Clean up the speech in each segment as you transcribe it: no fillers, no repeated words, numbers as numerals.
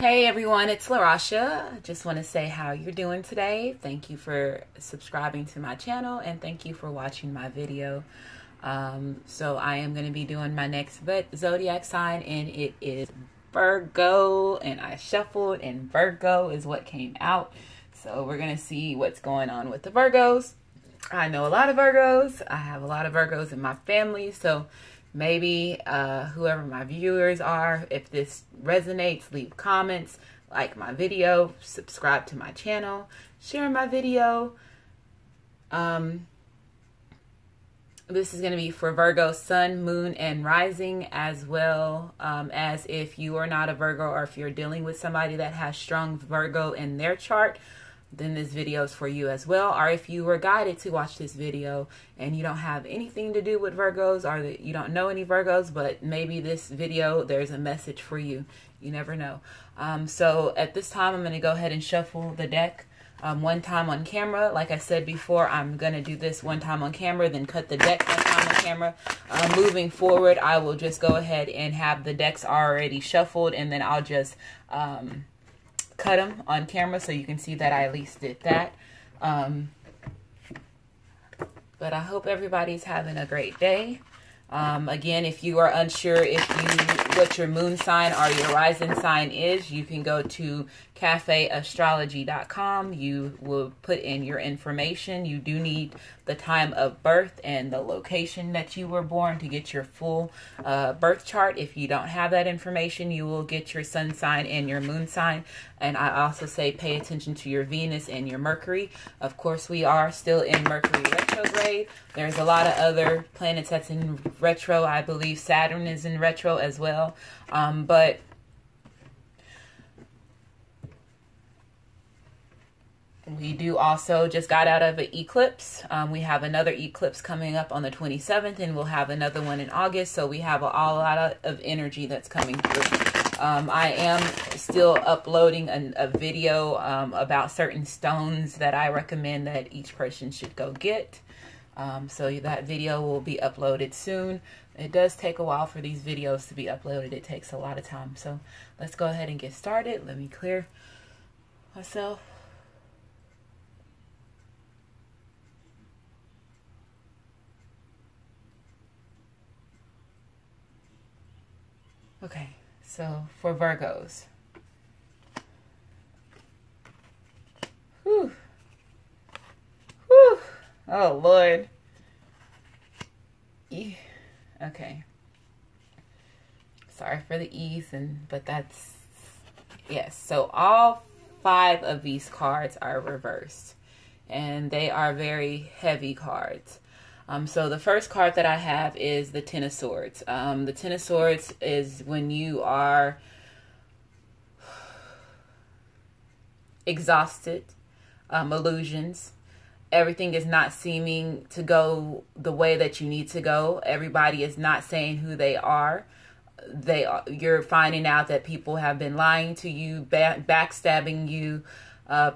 Hey everyone, it's LaRasha. Just want to say how you're doing today. Thank you for subscribing to my channel and thank you for watching my video. So I am going to be doing my next zodiac sign and it is Virgo, and I shuffled and Virgo is what came out. So we're going to see what's going on with the Virgos. I know a lot of Virgos. I have a lot of Virgos in my family, so maybe whoever my viewers are, if this resonates, leave comments, like my video, subscribe to my channel, share my video. This is going to be for Virgo sun, moon, and rising, as well as if you are not a Virgo or if you're dealing with somebody that has strong Virgo in their chart, then this video is for you as well. Or if you were guided to watch this video and you don't have anything to do with Virgos, or that you don't know any Virgos, but maybe this video, there's a message for you. You never know. So at this time, I'm going to go ahead and shuffle the deck one time on camera. Like I said before, I'm going to do this one time on camera, then cut the deck one time on camera. Moving forward, I will just go ahead and have the decks already shuffled, and then I'll just cut them on camera so you can see that I at least did that. But I hope everybody's having a great day. Again, if you are unsure what your moon sign or your rising sign is, you can go to cafeastrology.com. You will put in your information. You do need the time of birth and the location that you were born to get your full birth chart. If you don't have that information, you will get your sun sign and your moon sign. And I also say pay attention to your Venus and your Mercury. Of course, we are still in Mercury retrograde. There's a lot of other planets that's in retro. I believe Saturn is in retro as well. But we do also just got out of an eclipse. We have another eclipse coming up on the 27th, and we'll have another one in August. So we have a lot of energy that's coming through. I am still uploading a video about certain stones that I recommend that each person should go get. So that video will be uploaded soon. It does take a while for these videos to be uploaded. It takes a lot of time. So let's go ahead and get started. Let me clear myself. Okay, so for Virgos. Whew. Whew. Oh, Lord. Okay. Sorry for the E's, but that's, yes. So all 5 of these cards are reversed, and they are very heavy cards. So the first card that I have is the Ten of Swords. The Ten of Swords is when you are exhausted, illusions. Everything is not seeming to go the way that you need to go. Everybody is not saying who they are. You're finding out that people have been lying to you, backstabbing you,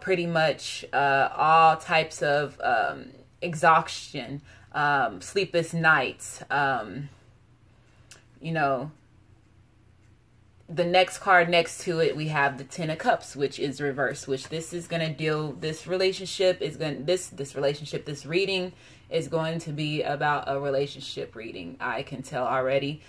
pretty much all types of exhaustion. Sleepless nights, you know. The next card next to it, we have the Ten of Cups, which is reversed, which this is going to deal, this reading is going to be about a relationship reading. I can tell already,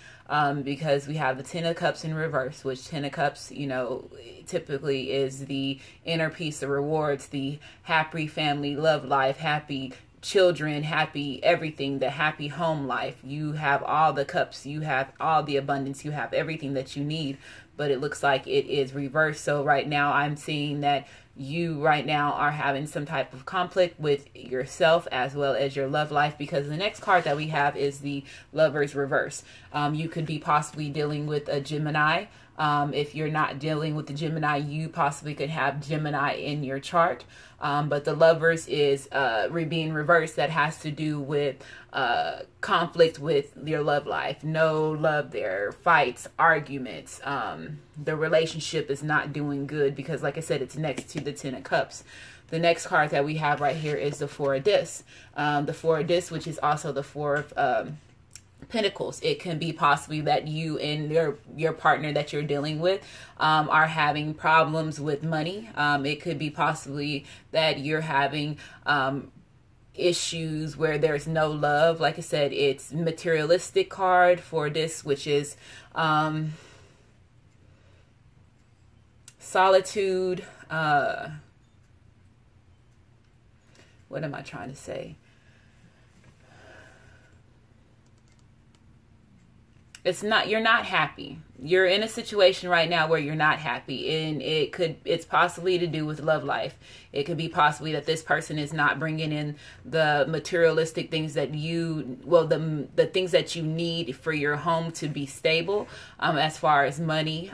because we have the Ten of Cups in reverse, which Ten of Cups, you know, typically is the inner peace, the rewards, the happy family, love life, happy children, happy everything, the happy home life. You have all the cups, you have all the abundance, you have everything that you need, but it looks like it is reversed. So right now I'm seeing that you right now are having some type of conflict with yourself as well as your love life, because the next card that we have is the Lovers reverse. You could be possibly dealing with a Gemini. If you're not dealing with the Gemini, you possibly could have Gemini in your chart. But the Lovers is being reversed. That has to do with conflict with your love life. No love there, fights, arguments. The relationship is not doing good because, like I said, it's next to the Ten of Cups. The next card that we have right here is the Four of Discs. The Four of Discs, which is also the Four of Pentacles. It can be possibly that you and your partner that you're dealing with are having problems with money. It could be possibly that you're having issues where there's no love. Like I said, it's materialistic card for this, which is solitude. What am I trying to say? It's not, you're not happy. You're in a situation right now where you're not happy, and it's possibly to do with love life. It could be possibly that this person is not bringing in the materialistic things that the things that you need for your home to be stable, as far as money.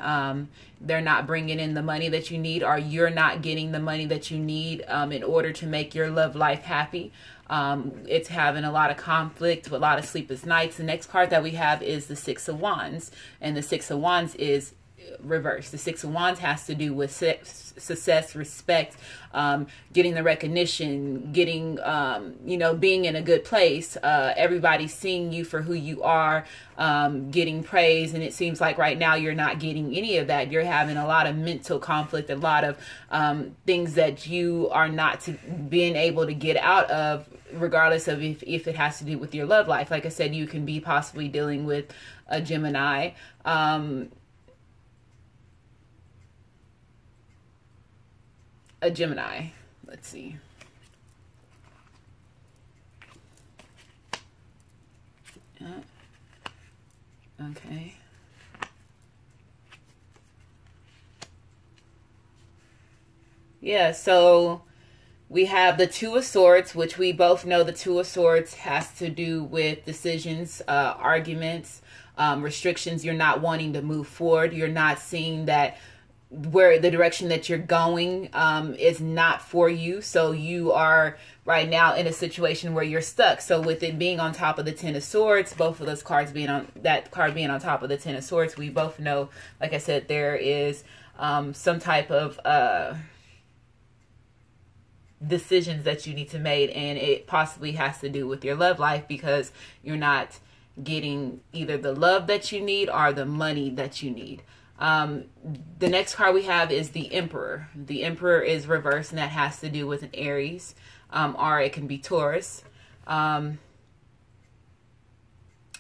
They're not bringing in the money that you need, or you're not getting the money that you need in order to make your love life happy. It's having a lot of conflict, a lot of sleepless nights. The next card that we have is the Six of Wands, and the Six of Wands is reversed. The Six of Wands has to do with success, respect, getting the recognition, getting, being in a good place, everybody seeing you for who you are, getting praise. And it seems like right now you're not getting any of that. You're having a lot of mental conflict, a lot of things that you are not being able to get out of, regardless of if it has to do with your love life. Like I said, you can be possibly dealing with a Gemini. Let's see. Okay. Yeah, so we have the Two of Swords, which we both know the Two of Swords has to do with decisions, arguments, restrictions. You're not wanting to move forward. You're not seeing that where the direction that you're going is not for you. So you are right now in a situation where you're stuck. So with it being on top of the Ten of Swords, both of those cards being on top of the Ten of Swords, we both know, like I said, there is some type of decisions that you need to make, and it possibly has to do with your love life, because you're not getting either the love that you need or the money that you need. The next card we have is the Emperor. The Emperor is reversed, and that has to do with an Aries, or it can be Taurus.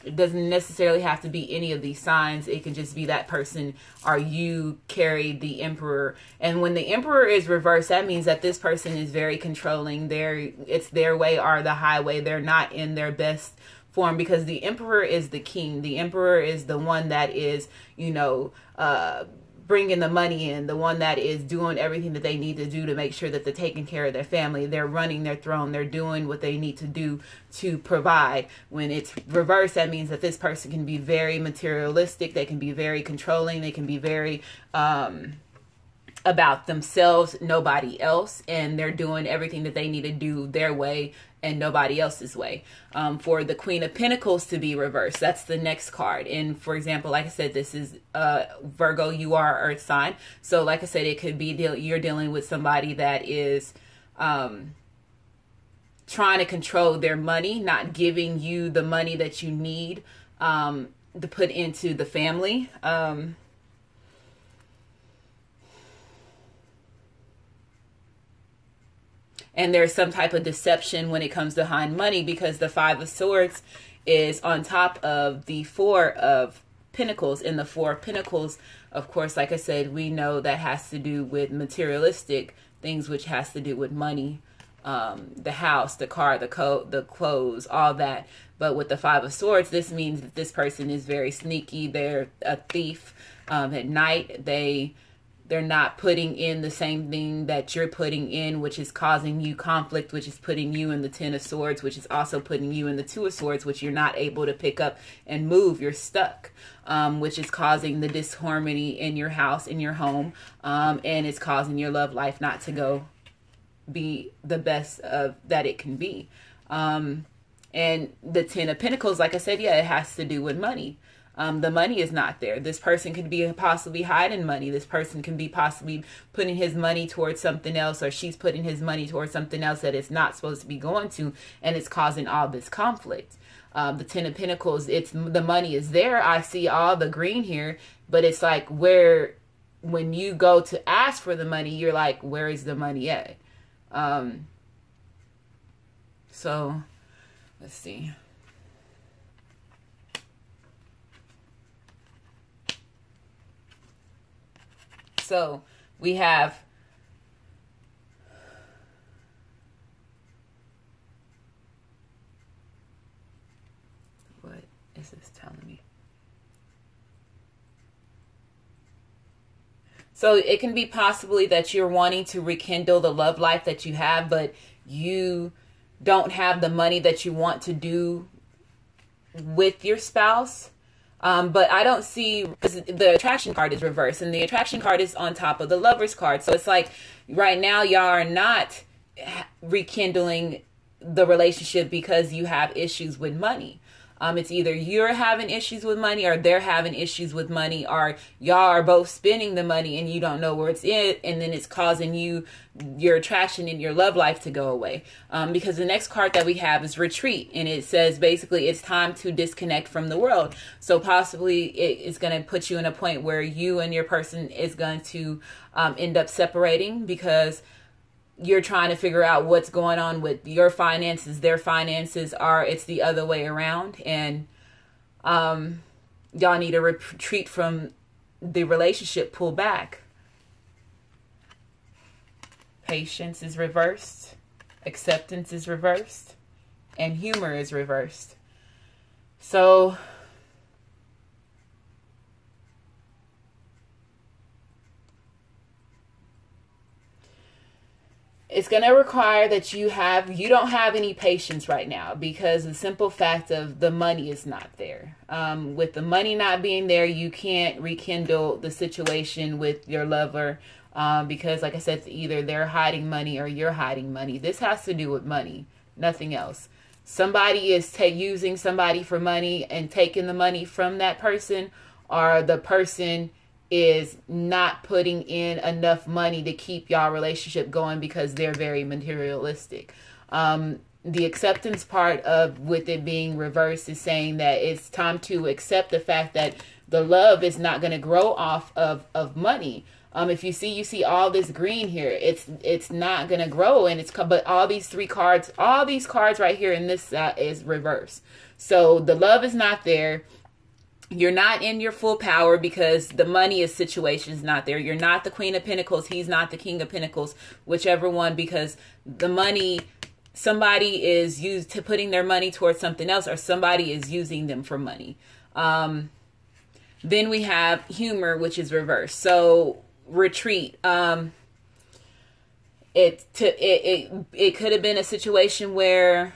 It doesn't necessarily have to be any of these signs. It can just be that person or you carry the Emperor. And when the Emperor is reversed, that means that this person is very controlling. It's their way or the highway. They're not in their best form, because the Emperor is the king. The Emperor is the one that is, bringing the money in, the one that is doing everything that they need to do to make sure that they're taking care of their family. They're running their throne. They're doing what they need to do to provide. When it's reversed, that means that this person can be very materialistic. They can be very controlling. They can be very about themselves, nobody else, and they're doing everything that they need to do their way and nobody else's way. For the Queen of Pentacles to be reversed, that's the next card. And for example, like I said, this is Virgo, you are Earth sign. So like I said, it could be you're dealing with somebody that is trying to control their money, not giving you the money that you need to put into the family. And there's some type of deception when it comes behind money, because the Five of Swords is on top of the Four of Pentacles. And the Four of Pentacles, of course, like I said, we know that has to do with materialistic things, which has to do with money, the house, the car, the clothes, all that. But with the Five of Swords, this means that this person is very sneaky. They're a thief. At night, they're not putting in the same thing that you're putting in, which is causing you conflict, which is putting you in the Ten of Swords, which is also putting you in the Two of Swords, which you're not able to pick up and move. You're stuck, which is causing the disharmony in your house, in your home, and it's causing your love life not to be the best that it can be. And the Ten of Pentacles, like I said, yeah, it has to do with money. The money is not there. This person could be possibly hiding money. This person can be possibly putting his money towards something else, or she's putting his money towards something else that it's not supposed to be going to, and it's causing all this conflict. The Ten of Pentacles, it's the money is there. I see all the green here, but it's like when you go to ask for the money, you're like, where is the money at? So let's see. So we have what is this telling me? So it can be possibly that you're wanting to rekindle the love life that you have, but you don't have the money that you want to do with your spouse. But I don't see, because the attraction card is reversed, and the attraction card is on top of the Lovers card. So it's like right now y'all are not rekindling the relationship because you have issues with money. It's either you're having issues with money, or they're having issues with money, or y'all are both spending the money and you don't know where it's in, and then it's causing your attraction in your love life to go away. Because the next card that we have is retreat, and it says basically it's time to disconnect from the world. So possibly it's going to put you in a point where you and your person is going to end up separating, because you're trying to figure out what's going on with your finances, their finances, it's the other way around. And y'all need to retreat from the relationship, pull back. Patience is reversed. Acceptance is reversed. And humor is reversed. So it's going to require that you don't have any patience right now, because the simple fact of the money is not there. With the money not being there, you can't rekindle the situation with your lover, because like I said, either they're hiding money or you're hiding money. This has to do with money, nothing else. Somebody is using somebody for money and taking the money from that person, or the person is not putting in enough money to keep y'all relationship going because they're very materialistic. The acceptance part of with it being reversed is saying that it's time to accept the fact that the love is not going to grow off of money. If you see all this green here, it's not going to grow, and but all these cards right here in this is reversed. So the love is not there. You're not in your full power because the money situation is not there. You're not the Queen of Pentacles. He's not the King of Pentacles, whichever one, because the money, somebody is putting their money towards something else, or somebody is using them for money. Then we have humor, which is reversed. So retreat. It could have been a situation where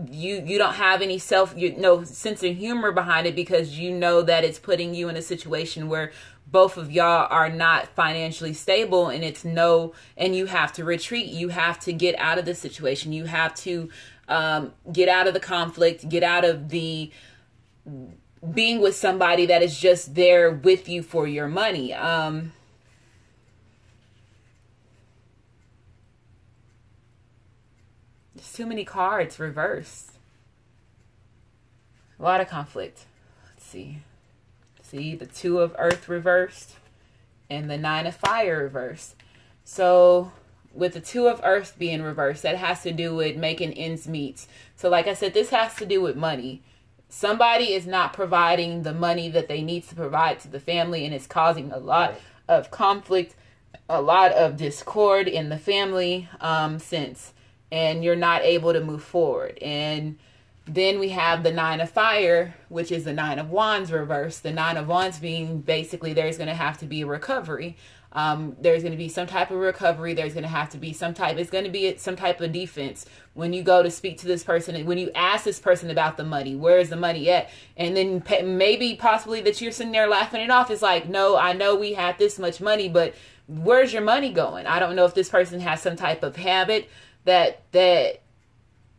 you don't have any no sense of humor behind it, because you know that it's putting you in a situation where both of y'all are not financially stable, and and you have to retreat. You have to get out of the situation. You have to get out of the conflict, get out of the being with somebody that is just there with you for your money. Too many cards reversed. A lot of conflict. Let's see. See the Two of Earth reversed and the Nine of Fire reversed. So with the Two of Earth being reversed, that has to do with making ends meet. So like I said, this has to do with money. Somebody is not providing the money that they need to provide to the family, and it's causing a lot of conflict, a lot of discord in the family and you're not able to move forward. And then we have the Nine of Fire, which is the Nine of Wands reversed. The Nine of Wands being basically there's going to have to be a recovery. There's going to be some type of recovery. There's going to have to be some type of defense when you go to speak to this person. When you ask this person about the money, where is the money at? And then maybe possibly that you're sitting there laughing it off. It's like, no, I know we had this much money, but where's your money going? I don't know if this person has some type of habit that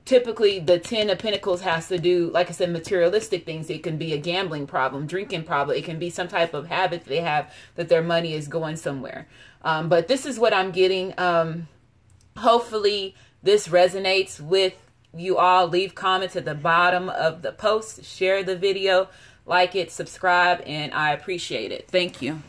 typically the 10 of Pentacles has to do, like I said, materialistic things. It can be a gambling problem, drinking problem. It can be some type of habit they have that their money is going somewhere. But this is what I'm getting. Hopefully this resonates with you all. Leave comments at the bottom of the post. Share the video, like it, subscribe, and I appreciate it. Thank you.